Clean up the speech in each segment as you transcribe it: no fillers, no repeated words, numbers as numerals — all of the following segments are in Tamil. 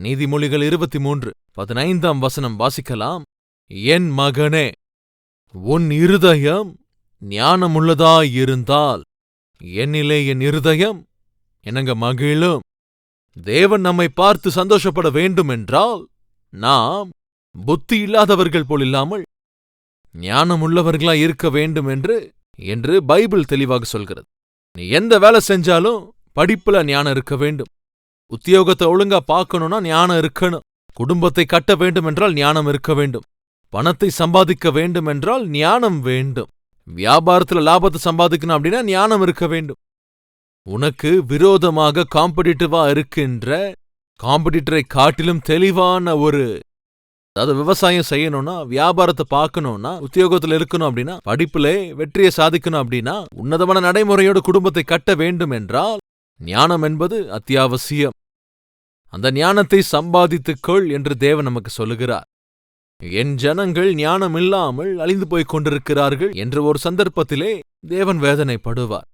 நீதிமொழிகள் 23:15 வாசிக்கலாம். என் மகனே, உன் இருதயம் ஞானமுள்ளதாயிருந்தால் என்னிலே என் இருதயம் என்னங்க மகிழும். தேவன் நம்மை பார்த்து சந்தோஷப்பட வேண்டுமென்றால் நாம் புத்தி இல்லாதவர்கள் போல் இல்லாமல் ஞானமுள்ளவர்களாய் இருக்க வேண்டும் என்று பைபிள் தெளிவாக சொல்கிறது. நீ எந்த வேலை செஞ்சாலும் படிப்புல ஞானம் இருக்க வேண்டும். உத்தியோகத்தை ஒழுங்கா பார்க்கணும்னா ஞானம் இருக்கணும். குடும்பத்தை கட்ட வேண்டுமென்றால் ஞானம் இருக்க வேண்டும். பணத்தை சம்பாதிக்க வேண்டுமென்றால் ஞானம் வேண்டும். வியாபாரத்துல லாபத்தை சம்பாதிக்கணும் அப்படின்னா ஞானம் இருக்க வேண்டும். உனக்கு விரோதமாக காம்படிட்டிவா இருக்கின்ற காம்படிட்டரை காட்டிலும் தெளிவான அதாவது விவசாயம் செய்யணும்னா, வியாபாரத்தை பார்க்கணும்னா, உத்தியோகத்துல இருக்கணும் அப்படின்னா, படிப்புல வெற்றியை சாதிக்கணும் அப்படின்னா, உன்னதமான நடைமுறையோடு குடும்பத்தை கட்ட வேண்டும் என்றால் ஞானம் என்பது அத்தியாவசியம். அந்த ஞானத்தை சம்பாதித்துக்கொள் என்று தேவன் நமக்கு சொல்லுகிறார். என் ஜனங்கள் ஞானம் இல்லாமல் அழிந்து போய்க் கொண்டிருக்கிறார்கள் என்ற ஒரு சந்தர்ப்பத்திலே தேவன் வேதனைப்படுவார்.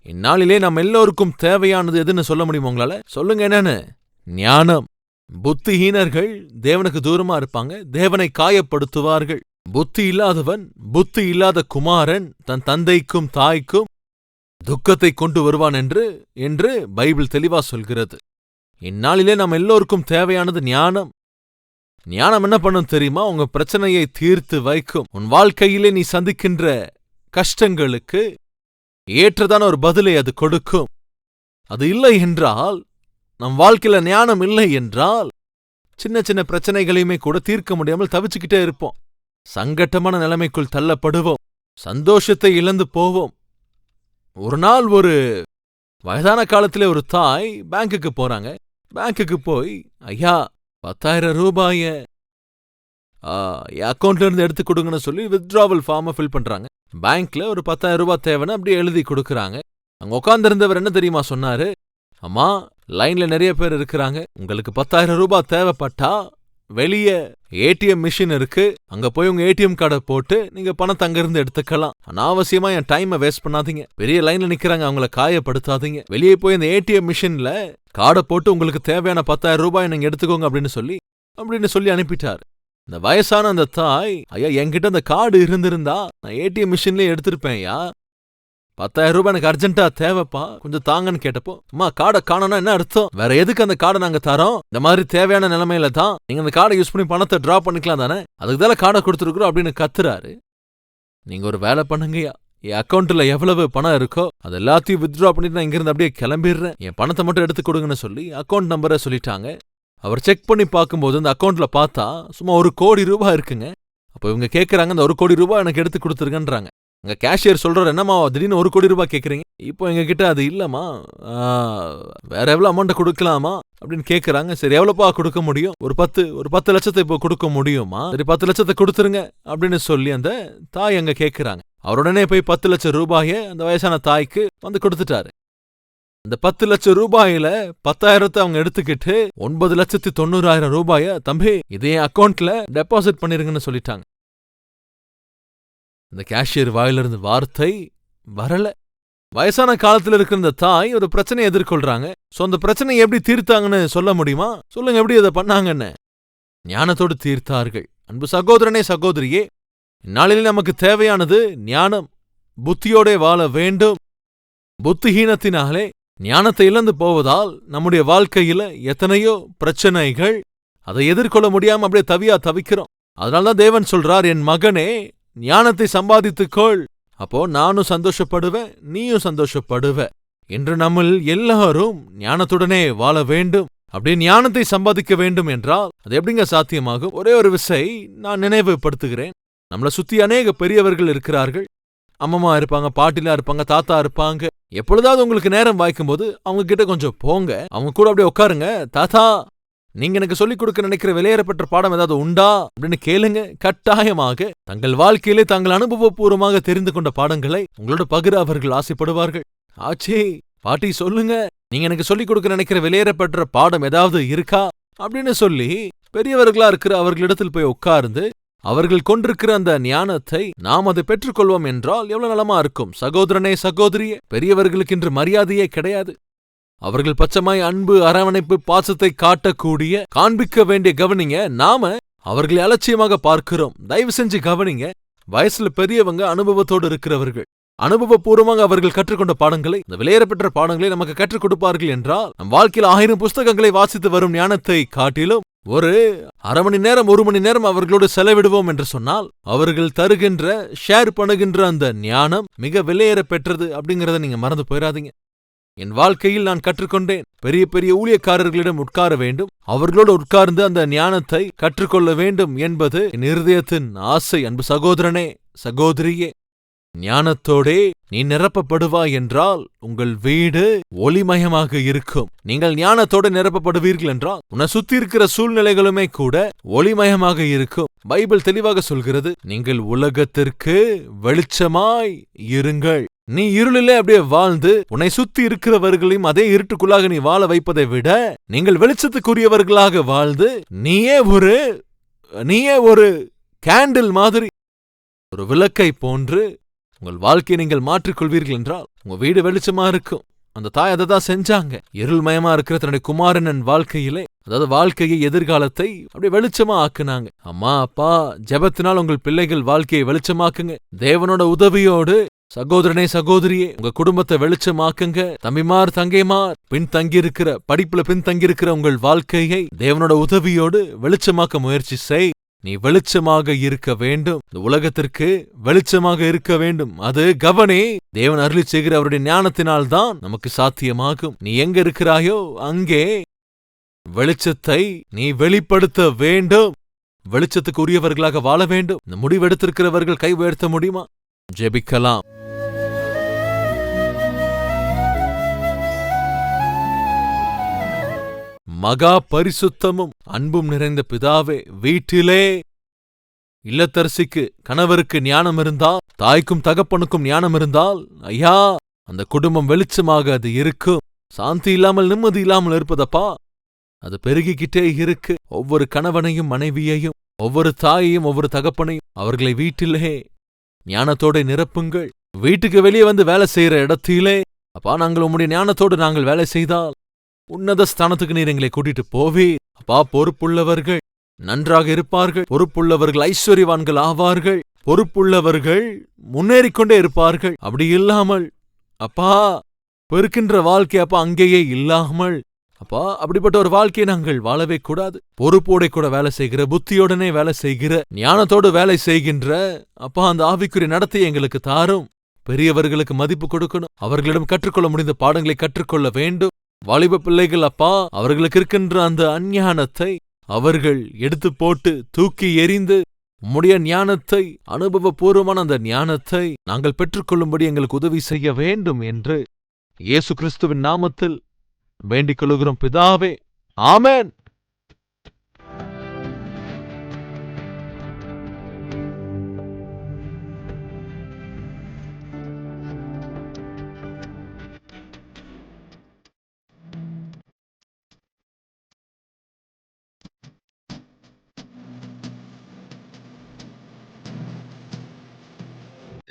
இந்நாளிலே நாம் எல்லோருக்கும் தேவையானது எதுன்னு சொல்ல முடியுமா உங்களால? சொல்லுங்க என்னன்னு? ஞானம். புத்திஹீனர்கள் தேவனுக்கு தூரமா இருப்பாங்க, தேவனை காயப்படுத்துவார்கள். புத்தி இல்லாதவன், புத்தி இல்லாத குமாரன் தன் தந்தைக்கும் தாய்க்கும் துக்கத்தை கொண்டு வருவான் என்று பைபிள் தெளிவா சொல்கிறது. இந்நாளிலே நாம் எல்லோருக்கும் தேவையானது ஞானம். ஞானம் என்ன பண்ணும் தெரியுமா? உங்க பிரச்சனையை தீர்த்து வைக்கும். உன் வாழ்க்கையிலே நீ சந்திக்கின்ற கஷ்டங்களுக்கு ஏற்றதான ஒரு பதிலை அது கொடுக்கும். அது இல்லை என்றால், நம் வாழ்க்கையில ஞானம் இல்லை என்றால், சின்ன சின்ன பிரச்சனைகளையுமே கூட தீர்க்க முடியாமல் தவிச்சுக்கிட்டே இருப்போம். சங்கட்டமான நிலைமைக்குள் தள்ளப்படுவோம். சந்தோஷத்தை இழந்து போவோம். ஒரு நாள் ஒரு வயதான காலத்திலே ஒரு தாய் பேங்குக்கு போறாங்க. பேங்குக்கு போய், ஐயா 10,000 ரூபாய அக்கௌண்ட்ல இருந்து எடுத்து கொடுங்கன்னு சொல்லி வித்ட்ராவல் ஃபார்மை ஃபில் பண்றாங்க. பேங்க்ல ஒரு 10,000 ரூபாய் தேவைன்னு அப்படியே எழுதி கொடுக்கறாங்க. அங்க உட்கார்ந்திருந்தவர் என்ன தெரியுமா சொன்னாரு? அம்மா, லைன்ல நிறைய பேர் இருக்கிறாங்க. உங்களுக்கு 10,000 ரூபாய் தேவைப்பட்டா வெளியே ஏடிஎம் மிஷின் இருக்கு, அங்க போய் உங்க ஏடிஎம் கார்டை போட்டு நீங்க பணத்தை அங்கிருந்து எடுத்துக்கலாம். அனாவசியமா என் டைமை வேஸ்ட் பண்ணாதீங்க. பெரிய லைன்ல நிக்கிறாங்க, அவங்கள காயப்படுத்தாதீங்க. வெளியே போய் இந்த ஏடிஎம் மிஷின்ல கார்டை போட்டு உங்களுக்கு தேவையான 10,000 ரூபாய் நீங்க எடுத்துக்கோங்க அப்படின்னு சொல்லி அனுப்பிட்டாரு. இந்த வயசான அந்த தாய், ஐயா என்கிட்ட அந்த கார்டு இருந்திருந்தா நான் ஏடிஎம் மிஷின்லயே எடுத்திருப்பேன். 10,000 ரூபாய் எனக்கு அர்ஜென்ட்டா தேவைப்பா, கொஞ்சம் தாங்கன்னு கேட்டப்போ, அம்மா கார்டை காணோம்னா என்ன அர்த்தம்? வேற எதுக்கு அந்த கார்டை நாங்க தரோம்? இந்த மாதிரி தேவையான நிலைமையில தான் நீங்க அந்த கார்டை யூஸ் பண்ணி பணத்தை டிரா பண்ணிக்கலாம் தானே, அதுக்கு தான் கார்டை கொடுத்துருக்குறோம் அப்படின்னு கத்துறாரு. நீங்க ஒரு வேலை பண்ணுங்கய்யா, என் அக்கௌண்ட்ல எவ்வளவு பணம் இருக்கோ அது எல்லாத்தையும் வித்ட்ரா பண்ணிட்டு நான் இங்கிருந்து அப்படியே கிளம்பிடுறேன், என் பணத்தை மட்டும் எடுத்து கொடுங்கன்னு சொல்லி அக்கௌண்ட் நம்பரை சொல்லிட்டாங்க. அவர் செக் பண்ணி பார்க்கும்போது அந்த அக்கௌண்ட்ல பார்த்தா சும்மா 1 கோடி ரூபாய் இருக்குங்க. அப்போ இவங்க கேட்கறாங்க, அந்த 1 கோடி ரூபாய் எனக்கு எடுத்து கொடுத்துருங்கன்றாங்க. அங்க கேஷியர் சொல்றாரு, என்னம்மா திடீர்னு 1 கோடி ரூபாய் கேட்கறீங்க? இப்போ எங்க கிட்ட அது இல்லம்மா, வேற எவ்வளவு அமௌண்ட் கொடுக்கலாமா அப்படின்னு கேட்கறாங்க. சரி, எவ்வளவுப்பா கொடுக்க முடியும்? ஒரு 10 லட்சத்தை இப்போ கொடுக்க முடியுமா? சரி, 10 லட்சத்தை கொடுத்துருங்க அப்படின்னு சொல்லி அந்த தாய் அங்க கேட்கறாங்க. அவர் உடனே போய் 10 லட்சம் ரூபாய அந்த வயசான தாய்க்கு வந்து கொடுத்துட்டாரு. அந்த 10 லட்சம் ரூபாயில 10,000 அவங்க எடுத்துக்கிட்டு 9,90,000 ரூபாய, தம்பி இதே அக்கௌண்ட்ல டெபாசிட் பண்ணிருங்கன்னு சொல்லிட்டாங்க. இந்த கேஷியர் வாயிலிருந்து வார்த்தை வரல. வயசான காலத்துல இருக்கிற இந்த தாய் ஒரு பிரச்சனையை எதிர்கொள்றாங்க. சோ அந்த பிரச்சனையை எப்படி தீர்த்தாங்கன்னு சொல்ல முடியுமா? சொல்லுங்க, எப்படி அதை பண்ணாங்கன்னு. ஞானத்தோடு தீர்த்தார்கள். அன்பு சகோதரனே, சகோதரியே, இந்நாளில் நமக்கு தேவையானது ஞானம். புத்தியோட வாழ வேண்டும். புத்திஹீனத்தினாலே ஞானத்தை இழந்து போவதால் நம்முடைய வாழ்க்கையில எத்தனையோ பிரச்சனைகள், அதை எதிர்கொள்ள முடியாம அப்படியே தவிக்கிறோம். அதனால்தான் தேவன் சொல்றார், என் மகனே ஞானத்தை சம்பாதித்துக்கொள், அப்போ நானும் சந்தோஷப்படுவேன், நீயும் சந்தோஷப்படுவ. என்று நம்ம எல்லாரும் ஞானத்துடனே வாழ வேண்டும். அப்படியே ஞானத்தை சம்பாதிக்க வேண்டும் என்றால் அது எப்படிங்க சாத்தியமாகும்? ஒரே ஒரு விசை நான் நினைவுபடுத்துகிறேன். நம்மளை சுத்தி அநேக பெரியவர்கள் இருக்கிறார்கள். அம்மம்மா இருப்பாங்க, பாட்டிலா இருப்பாங்க, தாத்தா இருப்பாங்க. எப்பொழுதாவது உங்களுக்கு நேரம் வாய்க்கும் போது அவங்க கிட்ட கொஞ்சம் போங்க, அவங்க கூட அப்படியே உட்காருங்க. தாத்தா, நீங்க எனக்கு சொல்லிக் கொடுக்க நினைக்கிற விலையேறப்பட்ட பாடம் ஏதாவது உண்டா அப்படின்னு கேளுங்க. கட்டாயமாக தங்கள் வாழ்க்கையிலே தாங்கள் அனுபவபூர்வமாக தெரிந்து கொண்ட பாடங்களை உங்களோட பகிர அவர்கள் ஆசைப்படுவார்கள். ஆச்சே பாட்டி, சொல்லுங்க, நீங்க எனக்கு சொல்லிக் கொடுக்க நினைக்கிற விலையேறப்பட்ட பாடம் ஏதாவது இருக்கா அப்படின்னு சொல்லி பெரியவர்களா இருக்கிற அவர்களிடத்தில் போய் உட்கார்ந்து அவர்கள் கொண்டிருக்கிற அந்த ஞானத்தை நாம் அதை பெற்றுக்கொள்வோம் என்றால் எவ்வளவு நலமா இருக்கும். சகோதரனே, சகோதரியே, பெரியவர்களுக்கு இன்று மரியாதையே கிடையாது. அவர்கள் பச்சமாய் அன்பு, அரவணைப்பு, பாசத்தை காட்டக்கூடிய, காண்பிக்க வேண்டிய கவனிங்க. நாம அவர்களை அலட்சியமாக பார்க்கிறோம். தயவு செஞ்சு கவனிங்க. வயசுல பெரியவங்க, அனுபவத்தோடு இருக்கிறவர்கள், அனுபவபூர்வமாக அவர்கள் கற்றுக்கொண்ட பாடங்களை, இந்த விலையேறப்பெற்ற பாடங்களை நமக்கு கற்றுக் கொடுப்பார்கள் என்றால், நம் வாழ்க்கையில் 1000 புஸ்தகங்களை வாசித்து வரும் ஞானத்தை காட்டிலும் ஒரு அரை மணி நேரம், 1 மணி நேரம் அவர்களோடு செலவிடுவோம் என்று சொன்னால், அவர்கள் தருகின்ற, ஷேர் பண்ணுகின்ற அந்த ஞானம் மிக விலையேற பெற்றது அப்படிங்கறத நீங்க மறந்து போயிடாதீங்க. என் வாழ்க்கையில் நான் கற்றுக்கொண்டேன். பெரிய பெரிய ஊழியக்காரர்களிடம் உட்கார வேண்டும், அவர்களோடு உட்கார்ந்து அந்த ஞானத்தை கற்றுக்கொள்ள வேண்டும் என்பது என் இருதயத்தின் ஆசை. அன்பு சகோதரனே, சகோதரியே, ஞானத்தோடே நீ நிரப்பப்படுவாய் என்றால் உங்கள் வீடு ஒளிமயமாக இருக்கும். நீங்கள் ஞானத்தோடு நிரப்பப்படுவீர்கள் என்றால் உன்னை சுத்தி இருக்கிற சூழ்நிலைகளுமே கூட ஒளிமயமாக இருக்கும். பைபிள் தெளிவாக சொல்கிறது, நீங்கள் உலகத்திற்கு வெளிச்சமாய் இருங்கள். நீ இருளிலே அப்படியே வாழ்ந்து உன்னை சுத்தி இருக்கிறவர்களையும் அதே இருட்டுக்குள்ளாக நீ வாழ வைப்பதை விட, நீங்கள் வெளிச்சத்துக்குரியவர்களாக வாழ்ந்து நீயே ஒரு கேண்டில் மாதிரி, ஒரு விளக்கை போன்று உங்கள் வாழ்க்கையை நீங்கள் மாற்றிக்கொள்வீர்கள் என்றால் உங்க வீடு வெளிச்சமா இருக்கும். அந்த தாய் அதை தான் செஞ்சாங்க. இருள்மயமா இருக்கிற தன்னுடைய குமாரனின் வாழ்க்கையிலே, அதாவது வாழ்க்கையை, எதிர்காலத்தை அப்படியே வெளிச்சமா ஆக்குனாங்க. அம்மா அப்பா, ஜெபத்தினால் உங்கள் பிள்ளைகள் வாழ்க்கையை வெளிச்சமாக்குங்க. தேவனோட உதவியோடு சகோதரனே, சகோதரியே, உங்க குடும்பத்தை வெளிச்சமாக்குங்க. தம்பிமார், தங்கைமார், பின்தங்கியிருக்கிற, படிப்புல பின்தங்கியிருக்கிற உங்கள் வாழ்க்கையை தேவனோட உதவியோடு வெளிச்சமாக்க முயற்சி செய். நீ வெளிச்சமாக இருக்க வேண்டும். இந்த உலகத்திற்கு வெளிச்சமாக இருக்க வேண்டும். அது கவனி, தேவன் அருளி செய்கிற அவருடைய ஞானத்தினால்தான் நமக்கு சாத்தியமாகும். நீ எங்க இருக்கிறாயோ அங்கே வெளிச்சத்தை நீ வெளிப்படுத்த வேண்டும். வெளிச்சத்துக்கு உரியவர்களாக வாழ வேண்டும். இந்த முடிவெடுத்திருக்கிறவர்கள் கை உயர்த்த முடியுமா? ஜெபிக்கலாம். மகா பரிசுத்தமும் அன்பும் நிறைந்த பிதாவே, வீட்டிலே இல்லத்தரசிக்கு, கணவருக்கு ஞானம் இருந்தால், தாய்க்கும் தகப்பனுக்கும் ஞானம் இருந்தால், ஐயா, அந்த குடும்பம் வெளிச்சமாக அது இருக்கும். சாந்தி இல்லாமல், நிம்மதி இல்லாமல் இருப்பதப்பா, அது பெருகிக்கிட்டே இருக்கு. ஒவ்வொரு கணவனையும், மனைவியையும், ஒவ்வொரு தாயையும், ஒவ்வொரு தகப்பனையும், அவர்களை வீட்டிலே ஞானத்தோட நிரப்புங்கள். வீட்டுக்கு வெளியே வந்து வேலை செய்யற இடத்திலே, அப்பா, நாங்கள் உம்முடைய ஞானத்தோடு நாங்கள் வேலை செய்தால் உன்னத ஸ்தானத்துக்கு நீர் எங்களை கூட்டிட்டு போவீர். அப்பா, பொறுப்புள்ளவர்கள் நன்றாக இருப்பார்கள். பொறுப்புள்ளவர்கள் ஐஸ்வர்யவான்கள் ஆவார்கள். பொறுப்புள்ளவர்கள் முன்னேறிக்கொண்டே இருப்பார்கள். அப்படி இல்லாமல், அப்பா, பெருக்கின்ற வாழ்க்கை அப்பா அங்கேயே இல்லாமல், அப்பா, அப்படிப்பட்ட ஒரு வாழ்க்கையை நாங்கள் வாழவே கூடாது. பொறுப்போட கூட வேலை செய்கிற, புத்தியோடனே வேலை செய்கிற, ஞானத்தோடு வேலை செய்கின்ற அப்பா அந்த ஆவிக்குரிய நடத்தையை எங்களுக்கு தாரும். பெரியவர்களுக்கு மதிப்பு கொடுக்கணும். அவர்களிடம் கற்றுக்கொள்ள முடிந்த பாடங்களை கற்றுக்கொள்ள வேண்டும். வாலிப பிள்ளைகள் அப்பா, அவர்களுக்கு இருக்கின்ற அந்த அஞ்ஞானத்தை அவர்கள் எடுத்து போட்டு தூக்கி எறிந்து உம்முடைய ஞானத்தை, அனுபவபூர்வமான அந்த ஞானத்தை நாங்கள் பெற்றுக்கொள்ளும்படி எங்களுக்கு உதவி செய்ய வேண்டும் என்று இயேசு கிறிஸ்துவின் நாமத்தில் வேண்டிக் கொள்கிறோம் பிதாவே. ஆமென்.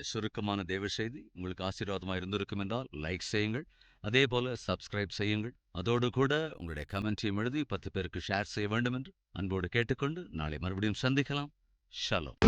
சுருக்கமான தேவ செய்தி உங்களுக்கு ஆசீர்வாதமாக இருந்திருக்கும் என்றால் லைக் செய்யுங்கள். அதே போல சப்ஸ்கிரைப் செய்யுங்கள். அதோடு கூட உங்களுடைய கமெண்ட்டையும் எழுதி 10 பேருக்கு ஷேர் செய்ய வேண்டும் என்று அன்போடு கேட்டுக்கொண்டு நாளை மறுபடியும் சந்திக்கலாம். ஷலோம்.